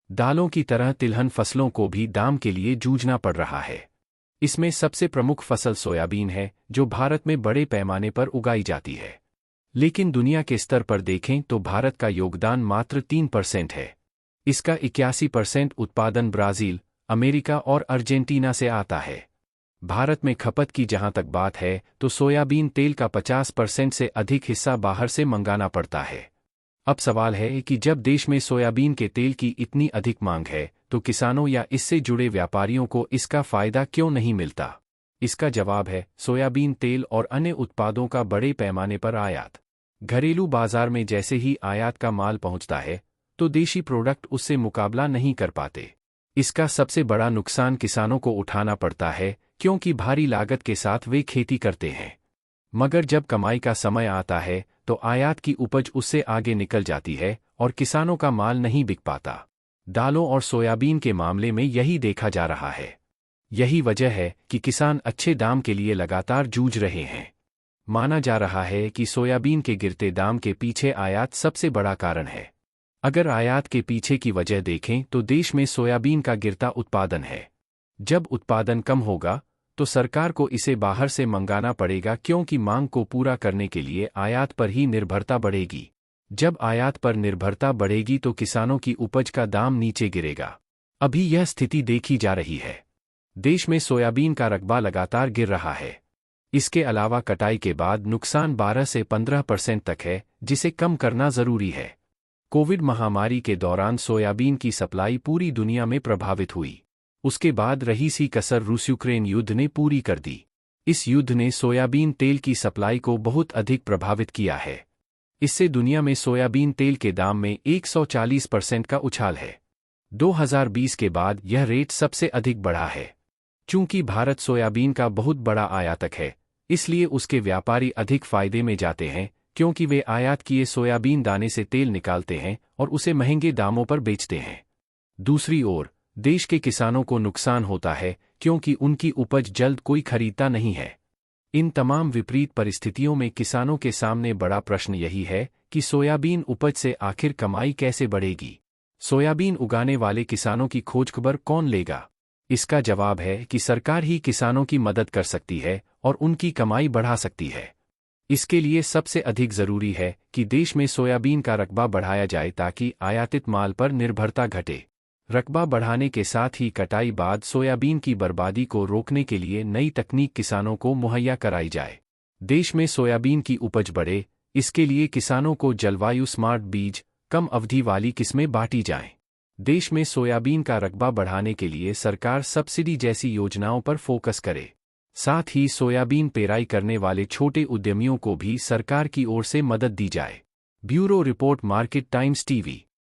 दालों की तरह तिलहन फसलों को भी दाम के लिए जूझना पड़ रहा है। इसमें सबसे प्रमुख फसल सोयाबीन है, जो भारत में बड़े पैमाने पर उगाई जाती है। लेकिन दुनिया के स्तर पर देखें तो भारत का योगदान मात्र 3% है। इसका 81% उत्पादन ब्राज़ील, अमेरिका और अर्जेंटीना से आता है। भारत में खपत की जहां तक बात है तो सोयाबीन तेल का 50% से अधिक हिस्सा बाहर से मंगाना पड़ता है। अब सवाल है कि जब देश में सोयाबीन के तेल की इतनी अधिक मांग है तो किसानों या इससे जुड़े व्यापारियों को इसका फायदा क्यों नहीं मिलता? इसका जवाब है सोयाबीन तेल और अन्य उत्पादों का बड़े पैमाने पर आयात। घरेलू बाजार में जैसे ही आयात का माल पहुंचता है तो देशी प्रोडक्ट उससे मुकाबला नहीं कर पाते। इसका सबसे बड़ा नुकसान किसानों को उठाना पड़ता है, क्योंकि भारी लागत के साथ वे खेती करते हैं। मगर जब कमाई का समय आता है तो आयात की उपज उससे आगे निकल जाती है और किसानों का माल नहीं बिक पाता। दालों और सोयाबीन के मामले में यही देखा जा रहा है। यही वजह है कि किसान अच्छे दाम के लिए लगातार जूझ रहे हैं। माना जा रहा है कि सोयाबीन के गिरते दाम के पीछे आयात सबसे बड़ा कारण है। अगर आयात के पीछे की वजह देखें तो देश में सोयाबीन का गिरता उत्पादन है। जब उत्पादन कम होगा तो सरकार को इसे बाहर से मंगाना पड़ेगा, क्योंकि मांग को पूरा करने के लिए आयात पर ही निर्भरता बढ़ेगी। जब आयात पर निर्भरता बढ़ेगी तो किसानों की उपज का दाम नीचे गिरेगा। अभी यह स्थिति देखी जा रही है। देश में सोयाबीन का रकबा लगातार गिर रहा है। इसके अलावा कटाई के बाद नुकसान 12 से 15% तक है, जिसे कम करना जरूरी है। कोविड महामारी के दौरान सोयाबीन की सप्लाई पूरी दुनिया में प्रभावित हुई। उसके बाद रही सी कसर रूस यूक्रेन युद्ध ने पूरी कर दी। इस युद्ध ने सोयाबीन तेल की सप्लाई को बहुत अधिक प्रभावित किया है। इससे दुनिया में सोयाबीन तेल के दाम में 140% का उछाल है। 2020 के बाद यह रेट सबसे अधिक बढ़ा है। चूंकि भारत सोयाबीन का बहुत बड़ा आयातक है, इसलिए उसके व्यापारी अधिक फायदे में जाते हैं, क्योंकि वे आयात किए सोयाबीन दाने से तेल निकालते हैं और उसे महंगे दामों पर बेचते हैं। दूसरी ओर देश के किसानों को नुकसान होता है, क्योंकि उनकी उपज जल्द कोई खरीदता नहीं है। इन तमाम विपरीत परिस्थितियों में किसानों के सामने बड़ा प्रश्न यही है कि सोयाबीन उपज से आखिर कमाई कैसे बढ़ेगी? सोयाबीन उगाने वाले किसानों की खोजखबर कौन लेगा? इसका जवाब है कि सरकार ही किसानों की मदद कर सकती है और उनकी कमाई बढ़ा सकती है। इसके लिए सबसे अधिक जरूरी है कि देश में सोयाबीन का रकबा बढ़ाया जाए, ताकि आयातित माल पर निर्भरता घटे। रकबा बढ़ाने के साथ ही कटाई बाद सोयाबीन की बर्बादी को रोकने के लिए नई तकनीक किसानों को मुहैया कराई जाए। देश में सोयाबीन की उपज बढ़े, इसके लिए किसानों को जलवायु स्मार्ट बीज, कम अवधि वाली किस्में बांटी जाएं। देश में सोयाबीन का रकबा बढ़ाने के लिए सरकार सब्सिडी जैसी योजनाओं पर फोकस करे। साथ ही सोयाबीन पेराई करने वाले छोटे उद्यमियों को भी सरकार की ओर से मदद दी जाए। Bureau report, market times TV.